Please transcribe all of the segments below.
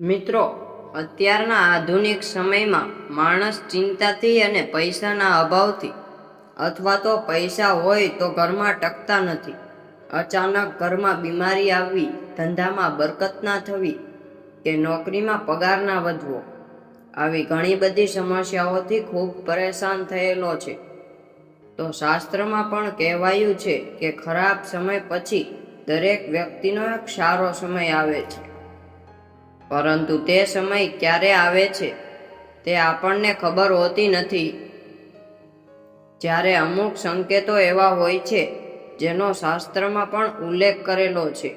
મિત્રો, અત્યારના આધુનિક સમયમાં માણસ ચિંતાથી અને પૈસાના અભાવથી અથવા તો પૈસા હોય તો ઘરમાં ટકતા નથી. અચાનક ઘરમાં બીમારી આવવી, ધંધામાં બરકત ના થવી કે નોકરીમાં પગાર ના વધવો, આવી ઘણી બધી સમસ્યાઓથી ખૂબ પરેશાન થયેલો છે. તો શાસ્ત્રમાં પણ કહેવાયું છે કે ખરાબ સમય પછી દરેક વ્યક્તિનો એક સારો સમય આવે છે. પરંતુ તે સમય ક્યારે આવે છે તે આપણને ખબર હોતી નથી. જ્યારે અમુક સંકેતો એવા હોય છે જેનો શાસ્ત્રમાં પણ ઉલ્લેખ કરેલો છે.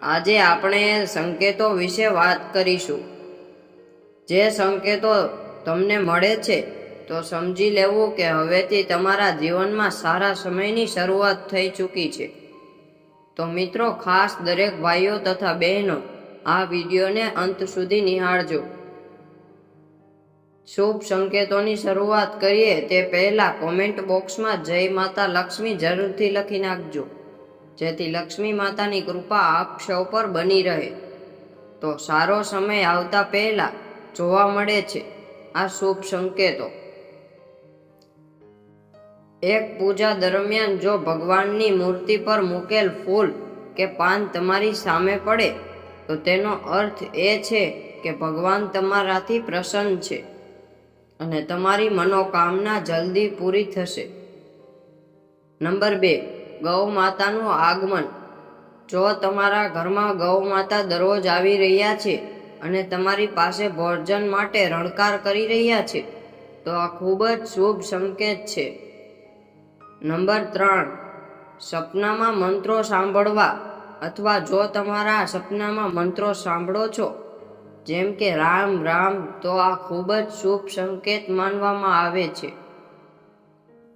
આજે આપણે એ સંકેતો વિશે વાત કરીશું. જે સંકેતો તમને મળે છે તો સમજી લેવું કે હવેથી તમારા જીવનમાં સારા સમયની શરૂઆત થઈ ચૂકી છે. તો મિત્રો, ખાસ દરેક ભાઈઓ તથા બહેનો આ વિડીયોને અંત સુધી નિહાળજો. શુભ સંકેતોની શરૂઆત કરીએ તે પહેલા કોમેન્ટ બોક્સમાં જય માતા લક્ષ્મી જરૂરથી લખી નાખજો, જેથી લક્ષ્મી માતાની કૃપા આપ સૌ પર બની રહે. તો સારો સમય આવતા પહેલા જોવા મળે છે આ શુભ સંકેતો. એક પૂજા દરમિયાન જો ભગવાનની મૂર્તિ પર મૂકેલ ફૂલ કે પાન તમારી સામે પડે તો તેનો અર્થ એ છે કે ભગવાન તમારાથી પ્રસન્ન છે અને તમારી મનોકામના જલ્દી પૂરી થશે. નંબર 2, ગૌ માતાનું આગમન. જો તમારા ઘરમાં ગૌ માતા દરરોજ આવી રહ્યા છે અને તમારી પાસે ભોજન માટે રણકાર કરી રહ્યા છે તો આ ખૂબ જ શુભ સંકેત છે. નંબર 3, સપનામાં મંત્રો સાંભળવા અથવા જો તમારા સપનામાં મંત્રો સાંભળો છો જેમ કે રામ રામ, તો આ ખૂબ જ શુભ સંકેત માનવામાં આવે છે.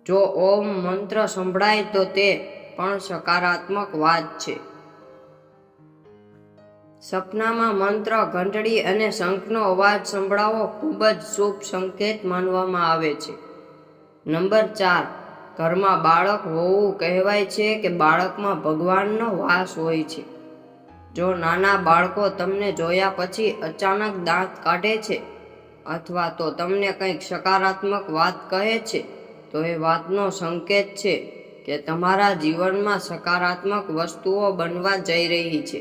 જો ઓમ મંત્ર સંભળાય તો તે પણ સકારાત્મક વાત છે. સપનામાં મંત્ર, ઘંટડી અને શંખનો અવાજ સંભળાવો ખૂબ જ શુભ સંકેત માનવામાં આવે છે. નંબર 4, ઘરમાં બાળક હોવું. કહેવાય છે કે બાળકમાં ભગવાનનો વાસ હોય છે. જો નાના બાળકો તમને જોયા પછી અચાનક દાંત કાઢે છે અથવા તો તમને કંઈક સકારાત્મક વાત કહે છે તો એ વાતનો સંકેત છે કે તમારા જીવનમાં સકારાત્મક વસ્તુઓ બનવા જઈ રહી છે.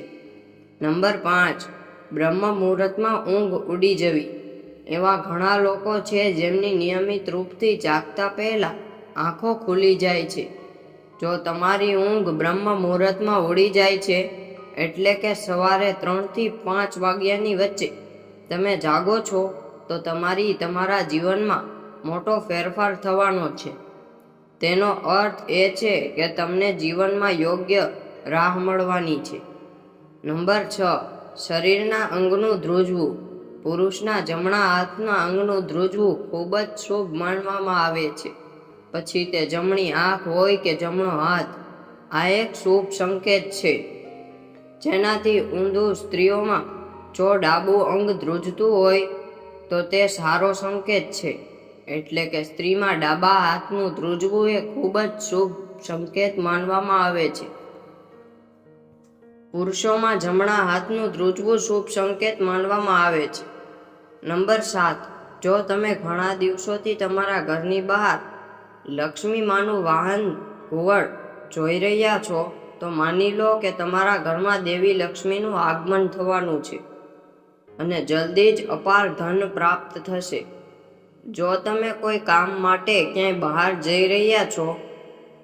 નંબર 5, બ્રહ્મ મુહૂર્તમાં ઊંઘ ઉડી જવી. એવા ઘણા લોકો છે જેમની નિયમિત રૂપથી જાગતા પહેલા આંખો ખુલી જાય છે. જો તમારી ઊંઘ બ્રહ્મ મુહૂર્તમાં ઉડી જાય છે એટલે કે સવારે 3 થી 5 વાગ્યાની વચ્ચે તમે જાગો છો તો તમારા જીવનમાં મોટો ફેરફાર થવાનો છે. તેનો અર્થ એ છે કે તમને જીવનમાં યોગ્ય રાહ મળવાની છે. નંબર 6, શરીરના અંગનું ધ્રુજવું. પુરુષના જમણા હાથના અંગનું ધ્રુજવું ખૂબ જ શુભ માનવામાં આવે છે. પછી તે જમણી આંખ હોય કે જમણો હાથ, આ એક શુભ સંકેત છે. જેનાથી ઊંધું સ્ત્રીઓમાં જો ડાબું અંગ ધ્રુજતું હોય તો તે સારો સંકેત છે. એટલે કે સ્ત્રીમાં ડાબા હાથનું ધ્રુજવું એ ખૂબ જ શુભ સંકેત માનવામાં આવે છે. પુરુષોમાં જમણા હાથનું ધ્રુજવું શુભ સંકેત માનવામાં આવે છે. નંબર 7, જો તમે ઘણા દિવસોથી તમારા ઘરની બહાર લક્ષ્મી માનું વાહન ઘુવડ જોઈ રહ્યા છો તો માની લો કે તમારા ઘરમાં દેવી લક્ષ્મીનું આગમન થવાનું છે અને જલ્દી જ અપાર ધન પ્રાપ્ત થશે. જો તમે કોઈ કામ માટે ક્યાંય બહાર જઈ રહ્યા છો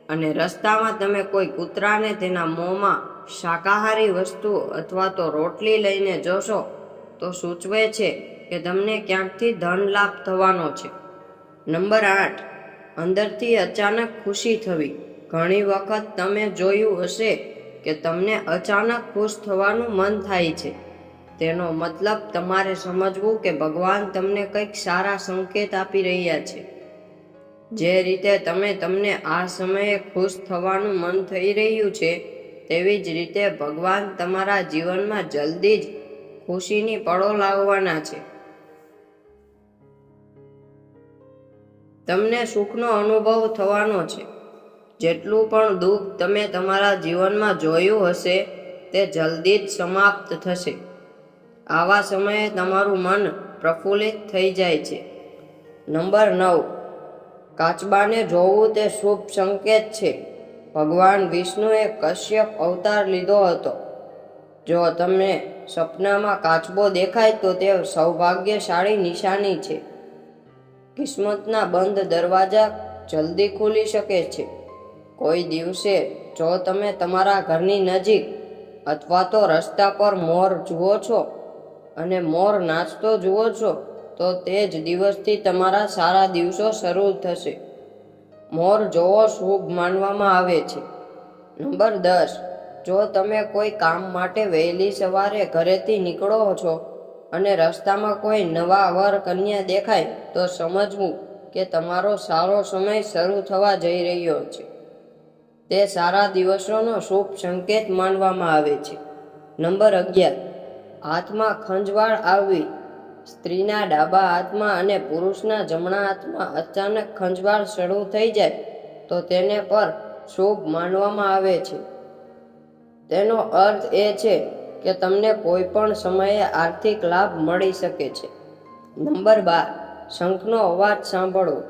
અને રસ્તામાં તમે કોઈ કૂતરાને તેના મોંમાં શાકાહારી વસ્તુ અથવા તો રોટલી લઈને જોશો તો સૂચવે છે કે તમને ક્યાંકથી ધન લાભ થવાનો છે. નંબર 8, અંદરથી અચાનક ખુશી થવી. ઘણી વખત તમે જોયું હશે કે તમને અચાનક ખુશ થવાનું મન થાય છે. તેનો મતલબ તમારે સમજવું કે ભગવાન તમને કંઈક સારા સંકેત આપી રહ્યા છે. જે રીતે તમને આ સમયે ખુશ થવાનું મન થઈ રહ્યું છે તેવી જ રીતે ભગવાન તમારા જીવનમાં જલ્દી જ ખુશીની પળો લાવવાના છે. તમને સુખનો અનુભવ થવાનો છે. જેટલું પણ દુઃખ તમે તમારા જીવનમાં જોયું હશે તે જલ્દી જ સમાપ્ત થશે. આવા સમયે તમારું મન પ્રફુલ્લિત થઈ જાય છે. નંબર 9, કાચબાને જોવું તે શુભ સંકેત છે. ભગવાન વિષ્ણુએ કશ્યપ અવતાર લીધો હતો. જો તમને સપનામાં કાચબો દેખાય તો તે સૌભાગ્યશાળી નિશાની છે. કિસ્મતના બંધ દરવાજા જલ્દી ખુલી શકે છે. કોઈ દિવસે જો તમે તમારા ઘરની નજીક અથવા તો રસ્તા પર મોર જુઓ છો અને મોર નાચતો જુઓ છો તો તે જ દિવસથી તમારા સારા દિવસો શરૂ થશે. મોર જોવો શુભ માનવામાં આવે છે. નંબર 10, જો તમે કોઈ કામ માટે વહેલી સવારે ઘરેથી નીકળો છો અને રસ્તામાં કોઈ નવા વર કન્યા દેખાય તો સમજવું કે તમારો સારો સમય શરૂ થવા જઈ રહ્યો છે. તે સારા દિવસોનો શુભ સંકેત માનવામાં આવે છે. નંબર 11, હાથમાં ખંજવાળ આવવી. સ્ત્રીના ડાબા હાથમાં અને પુરુષના જમણા હાથમાં અચાનક ખંજવાળ શરૂ થઈ જાય તો તેને પર શુભ માનવામાં આવે છે. તેનો અર્થ એ છે કે તમને કોઈ પણ સમયે આર્થિક લાભ મળી શકે છે. નંબર 12, શંખનો અવાજ સાંભળવો.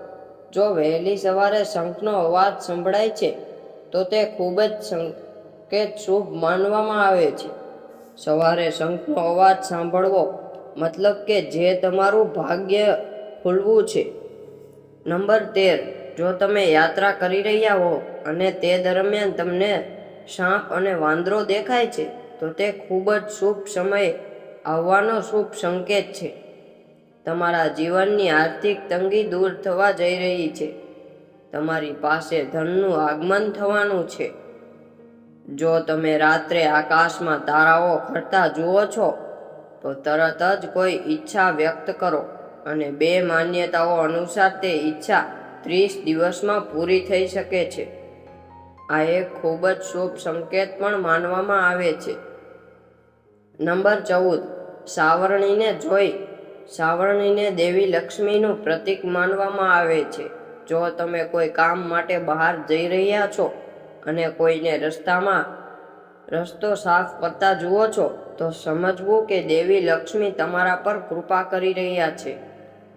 જો વહેલી સવારે શંખનો અવાજ સંભળાય છે તો તે ખૂબ જ સંકેત શુભ માનવામાં આવે છે. સવારે શંખનો અવાજ સાંભળવો મતલબ કે જે તમારું ભાગ્ય ખુલવું છે. નંબર 13, જો તમે યાત્રા કરી રહ્યા હો અને તે દરમિયાન તમને સાપ અને વાંદરો દેખાય છે તો તે ખૂબ જ શુભ સમય આવવાનો શુભ સંકેત છે. તમારા જીવનની આર્થિક તંગી દૂર થવા જઈ રહી છે. તમારી પાસે ધનનું આગમન થવાનું છે. જો તમે રાત્રે આકાશમાં તારાઓ ફરતા જુઓ છો તો તરત જ કોઈ ઈચ્છા વ્યક્ત કરો અને 2 માન્યતાઓ અનુસાર તે ઈચ્છા 30 દિવસમાં પૂરી થઈ શકે છે. આ એક ખૂબ જ શુભ સંકેત પણ માનવામાં આવે છે. નંબર 14, સાવરણીને જોઈ. સાવરણીને દેવી લક્ષ્મીનું પ્રતીક માનવામાં આવે છે. જો તમે કોઈ કામ માટે બહાર જઈ રહ્યા છો અને કોઈને રસ્તો સાફ કરતા જુઓ છો તો સમજવું કે દેવી લક્ષ્મી તમારા પર કૃપા કરી રહ્યા છે.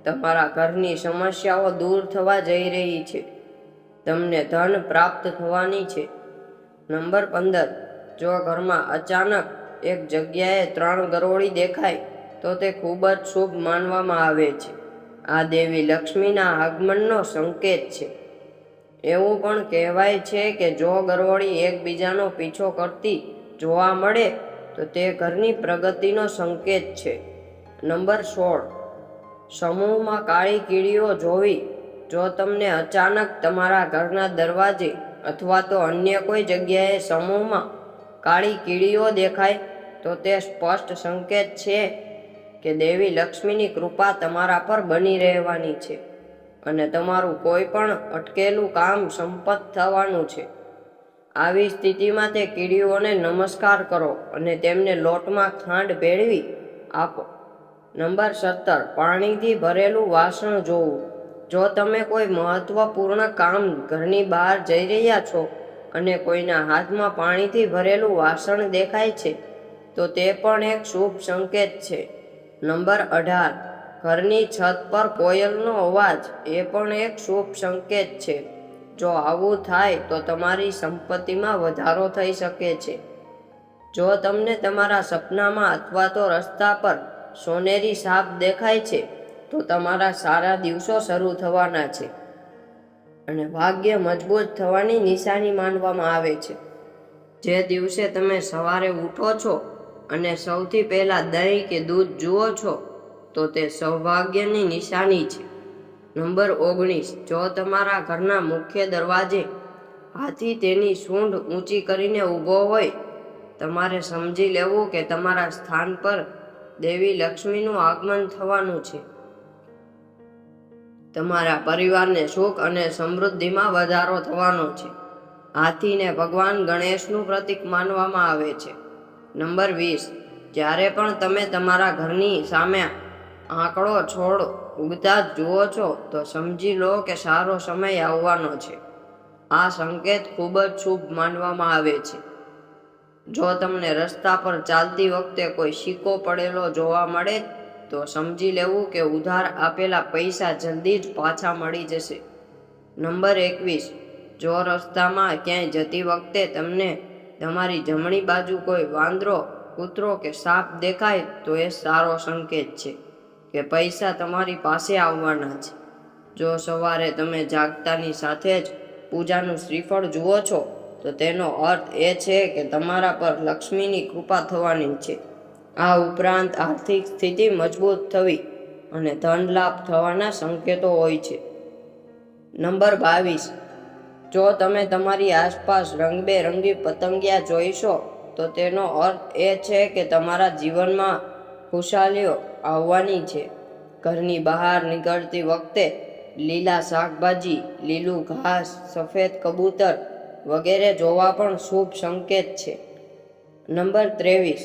તમારા ઘરની સમસ્યાઓ દૂર થવા જઈ રહી છે. તમને ધન પ્રાપ્ત થવાની છે. નંબર 15, જો ઘરમાં અચાનક એક જગ્યાએ 3 ગરોળી દેખાય તો તે ખૂબ જ શુભ માનવામાં આવે છે. આ દેવી લક્ષ્મીના આગમનનો સંકેત છે. એવું પણ કહેવાય છે કે જો ગરોળી એકબીજાનો પીછો કરતી જોવા મળે તો તે ઘરની પ્રગતિનો સંકેત છે. નંબર 16, સમૂહમાં કાળી કીડીઓ જોવી. જો તમને અચાનક તમારા ઘરના દરવાજે અથવા તો અન્ય કોઈ જગ્યાએ સમૂહમાં કાળી કીડીઓ દેખાય તો તે સ્પષ્ટ સંકેત છે કે દેવી લક્ષ્મીની કૃપા તમારા પર બની રહેવાની છે અને તમારું કોઈ પણ અટકેલું કામ સંપન્ન થવાનું છે. આવી સ્થિતિમાં તે કીડીઓને નમસ્કાર કરો અને તેમને લોટમાં ખાંડ ભેળવી આપો. નંબર 17, પાણીથી ભરેલું વાસણ જોવું. જો તમે કોઈ મહત્વપૂર્ણ કામ ઘરની બહાર જઈ રહ્યા છો અને કોઈના હાથમાં પાણીથી ભરેલું વાસણ દેખાય છે તો તે પણ એક શુભ સંકેત છે. નંબર 18, ઘરની છત પર કોયલનો અવાજ. એ પણ એક શુભ સંકેત છે. જો આવું થાય તો તમારી સંપત્તિમાં વધારો થઈ શકે છે. જો તમને તમારા સપનામાં અથવા તો રસ્તા પર સોનેરી સાપ દેખાય છે તો તમારા સારા દિવસો શરૂ થવાના છે અને ભાગ્ય મજબૂત થવાની નિશાની માનવામાં આવે છે. જે દિવસે તમે સવારે ઉઠો છો અને સૌથી પહેલા દહીં કે દૂધ જુઓ છો તો તે સૌભાગ્યની નિશાની છે. નંબર 19, જો તમારા ઘરના મુખ્ય દરવાજે હાથી તેની સૂંઢ ઊંચી કરીને ઊભો હોય તમારે સમજી લેવું કે તમારા સ્થાન પર દેવી લક્ષ્મીનું આગમન થવાનું છે. તમારા પરિવારને સુખ અને સમૃદ્ધિમાં વધારો થવાનો છે. હાથીને ભગવાન ગણેશનું પ્રતીક માનવામાં આવે છે. નંબર 20, જ્યારે પણ તમે તમારા ઘરની સામે આંકડો છોડ ઉગતા જુઓ છો તો સમજી લો કે સારો સમય આવવાનો છે. આ સંકેત ખૂબ જ શુભ માનવામાં આવે છે. જો તમને રસ્તા પર ચાલતી વખતે કોઈ સિક્કો પડેલો જોવા મળે તો સમજી લેવું કે ઉધાર આપેલા પૈસા જલ્દી જ પાછા મળી જશે. નંબર 21. જો રસ્તામાં ક્યાંય જતી વખતે તમને તમારી જમણી બાજુ કોઈ વાંદરો, કૂતરો કે સાપ દેખાય તો એ સારો સંકેત છે કે પૈસા તમારી પાસે આવવાના છે. જો સવારે તમે જાગતાની સાથે જ પૂજાનું શ્રીફળ જુઓ છો તો તેનો અર્થ એ છે કે તમારા પર લક્ષ્મીની કૃપા થવાની છે. આ ઉપરાંત આર્થિક સ્થિતિ મજબૂત થવી અને ધન લાભ થવાના સંકેતો હોય છે. નંબર 22. જો તમે તમારી આસપાસ રંગબેરંગી પતંગિયા જોઈશો તો તેનો અર્થ એ છે કે તમારા જીવનમાં ખુશાલીઓ આવવાની છે. ઘરની બહાર નીકળતી વખતે લીલા શાકભાજી, લીલું ઘાસ, સફેદ કબૂતર વગેરે જોવા પણ શુભ સંકેત છે. નંબર 23.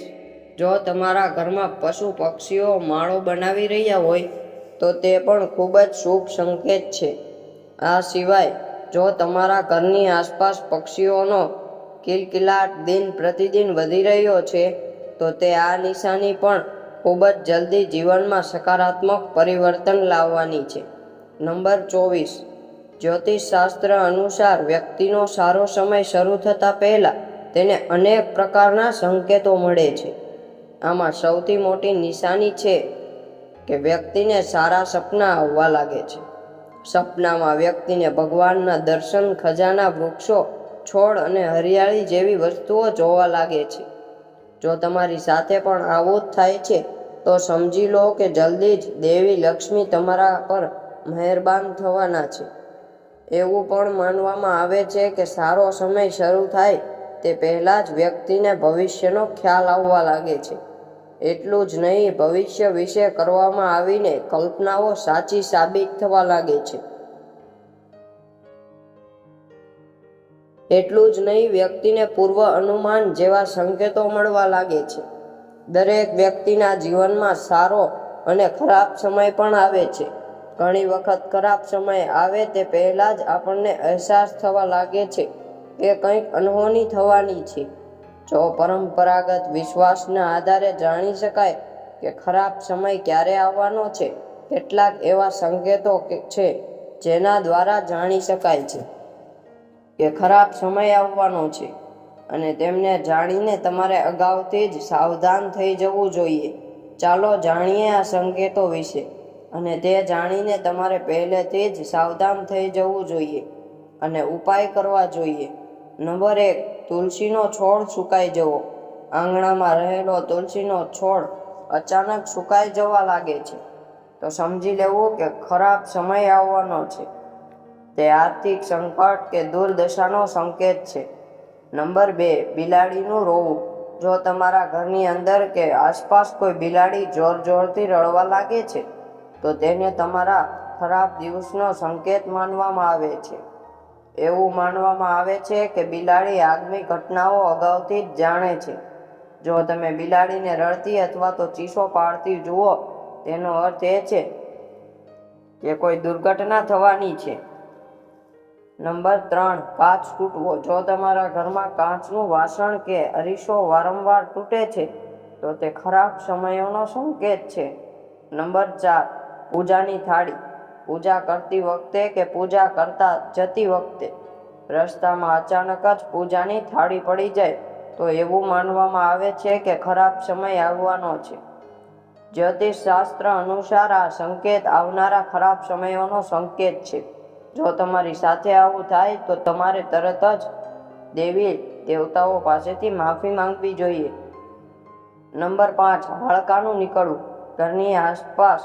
જો તમારા ઘરમાં પશુ પક્ષીઓ માળો બનાવી રહ્યા હોય તો તે પણ ખૂબ જ શુભ સંકેત છે. આ સિવાય જો તમારા ઘરની આસપાસ પક્ષીઓનો કિલકિલાટ દિન પ્રતિદિન વધી રહ્યો છે તો તે આ નિશાની પણ ખૂબ જ જલ્દી જીવનમાં સકારાત્મક પરિવર્તન લાવવાની છે. નંબર 24. જ્યોતિષશાસ્ત્ર અનુસાર વ્યક્તિનો સારો સમય શરૂ થતાં પહેલાં તેને અનેક પ્રકારના સંકેતો મળે છે. આમાં સૌથી મોટી નિશાની છે કે વ્યક્તિને સારા સપના આવવા લાગે છે. સપનામાં વ્યક્તિને ભગવાનના દર્શન, ખજાના, વૃક્ષો, છોડ અને હરિયાળી જેવી વસ્તુઓ જોવા લાગે છે. જો તમારી સાથે પણ આવું જ થાય છે તો સમજી લો કે જલ્દી જ દેવી લક્ષ્મી તમારા પર મહેરબાન થવાના છે. એવું પણ માનવામાં આવે છે કે સારો સમય શરૂ થાય તે પહેલાં જ વ્યક્તિને ભવિષ્યનો ખ્યાલ આવવા લાગે છે. એટલું જ નહીં, ભવિષ્ય વિશે કરવામાં આવીને કલ્પનાઓ સાચી સાબિત થવા લાગે છે. એટલું જ નહીં, વ્યક્તિને પૂર્વ અનુમાન જેવા સંકેતો મળવા લાગે છે. દરેક વ્યક્તિના જીવનમાં સારો અને ખરાબ સમય પણ આવે છે. ઘણી વખત ખરાબ સમય આવે તે પહેલાં જ આપણને અહેસાસ થવા લાગે છે કે કંઈક અનહોની થવાની છે. જો પરંપરાગત વિશ્વાસના આધારે જાણી શકાય કે ખરાબ સમય ક્યારે આવવાનો છે, કેટલાક એવા સંકેતો છે જેના દ્વારા જાણી શકાય છે કે ખરાબ સમય આવવાનો છે અને તેમને જાણીને તમારે અગાઉથી જ સાવધાન થઈ જવું જોઈએ. ચાલો જાણીએ આ સંકેતો વિશે અને તે જાણીને તમારે પહેલેથી જ સાવધાન થઈ જવું જોઈએ અને ઉપાય કરવા જોઈએ. નંબર 1. તુલસીનો છોડ સુકાઈ જવો. આંગણામાં રહેલો તુલસીનો છોડ અચાનક સુકાઈ જવા લાગે છે તો સમજી લેવું કે ખરાબ સમય આવવાનો છે. તે આર્થિક સંકટ કે દુર્દશાનો સંકેત છે. નંબર 2. બિલાડીનું રોવું. જો તમારા ઘરની અંદર કે આસપાસ કોઈ બિલાડી જોરથી રડવા લાગે છે તો તેને તમારા ખરાબ દિવસનો સંકેત માનવામાં આવે છે. એવું માનવામાં આવે છે કે બિલાડી આગામી ઘટનાઓ અગાઉથી જ જાણે છે. જો તમે બિલાડીને રડતી અથવા તો ચીસો પાડતી જુઓ તેનો અર્થ એ છે કે કોઈ દુર્ઘટના થવાની છે. નંબર 3. કાચ તૂટવો. જો તમારા ઘરમાં કાચનું વાસણ કે અરીસો વારંવાર તૂટે છે તો તે ખરાબ સમયોનો સંકેત છે. નંબર 4. પૂજાની થાળી. પૂજા કરતી વખતે કે પૂજા કરતા જતી વખતે રસ્તામાં અચાનક જ પૂજાની થાળી પડી જાય તો એવું માનવામાં આવે છે કે ખરાબ સમય આવવાનો છે. જ્યોતિષશાસ્ત્ર અનુસાર આ સંકેત આવનારા ખરાબ સમયોનો સંકેત છે. જો તમારી સાથે આવું થાય તો તમારે તરત જ દેવી દેવતાઓ પાસેથી માફી માંગવી જોઈએ. નંબર 5. હાડકાનું નીકળવું. ઘરની આસપાસ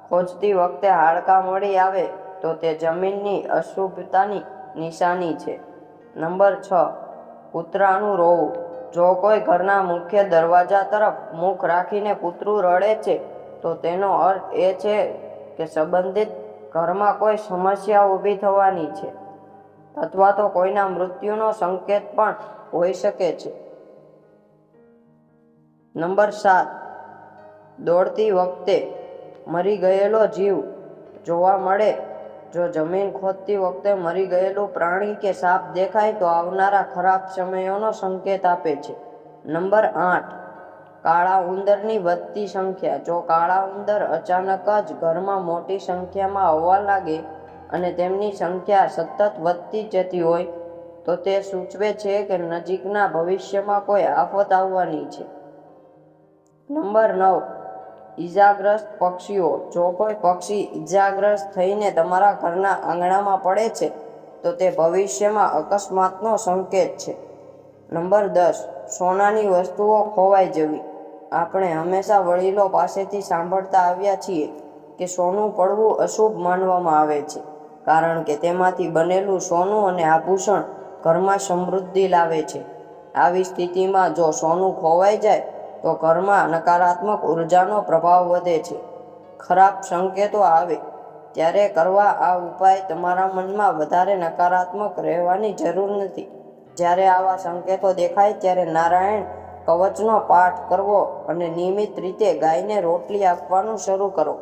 ખોજતી વખતે હાડકાં મળી આવે તો તે જમીનની અશુભતાની નિશાની છે. નંબર 6. કૂતરાનું રોવું. જો કોઈ ઘરના મુખ્ય દરવાજા તરફ મુખ રાખીને કૂતરું રડે છે તો તેનો અર્થ એ છે કે સંબંધિત ઘરમાં કોઈ સમસ્યા ઊભી થવાની છે અથવા તો કોઈના મૃત્યુનો સંકેત પણ હોઈ શકે છે. નંબર 7. દોડતી વખતે મરી ગયેલો જીવ જોવા મળે. જો જમીન ખોદતી વખતે મરી ગયેલું પ્રાણી કે સાપ દેખાય તો આવનારા ખરાબ સમયોનો સંકેત આપે છે. નંબર 8, કાળા ઉંદરની વધતી સંખ્યા. જો કાળા ઉંદર અચાનક જ ઘરમાં મોટી સંખ્યામાં આવવા લાગે અને તેમની સંખ્યા સતત વધતી જતી હોય તો તે સૂચવે છે કે નજીકના ભવિષ્યમાં કોઈ આફત આવવાની છે. નંબર 9, ઈજાગ્રસ્ત પક્ષીઓ. જો કોઈ પક્ષી ઈજાગ્રસ્ત થઈને તમારા ઘરના આંગણામાં પડે છે તો તે ભવિષ્યમાં અકસ્માતનો સંકેત છે. નંબર 10, સોનાની વસ્તુઓ ખોવાઈ જવી. આપણે હંમેશા વડીલો પાસેથી સાંભળતા આવ્યા છીએ કે સોનું પડવું અશુભ માનવામાં આવે છે, કારણ કે તેમાંથી બનેલું સોનું અને આભૂષણ ઘરમાં સમૃદ્ધિ લાવે છે. આવી સ્થિતિમાં જો સોનું ખોવાઈ જાય તો ઘરમાં નકારાત્મક ઉર્જાનો પ્રભાવ વધે છે. ખરાબ સંકેતો આવે ત્યારે કરવા આ ઉપાય. તમારા મનમાં વધારે નકારાત્મક રહેવાની જરૂર નથી. જ્યારે આવા સંકેતો દેખાય ત્યારે નારાયણ કવચનો પાઠ કરવો અને નિયમિત રીતે ગાયને રોટલી આપવાનું શરૂ કરો.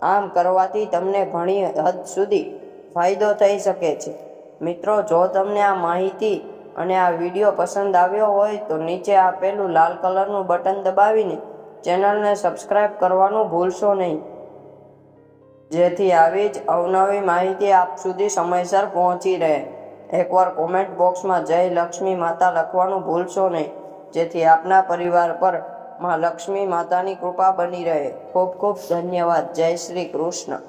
આમ કરવાથી તમને ઘણી હદ સુધી ફાયદો થઈ શકે છે. મિત્રો, જો તમને આ માહિતી અને આ વિડીયો પસંદ આવ્યો હોય તો નીચે આપેલું લાલ કલરનું બટન દબાવીને ચેનલને સબસ્ક્રાઇબ કરવાનું ભૂલશો નહીં, જેથી આવી જ અવનવી માહિતી આપ સુધી સમયસર પહોંચી રહે. એકવાર કોમેન્ટ બોક્સમાં જય લક્ષ્મી માતા લખવાનું ભૂલશો નહીં, જેથી આપના પરિવાર પર માં લક્ષ્મી માતાની કૃપા બની રહે. ખૂબ ખૂબ ધન્યવાદ. જય શ્રી કૃષ્ણ.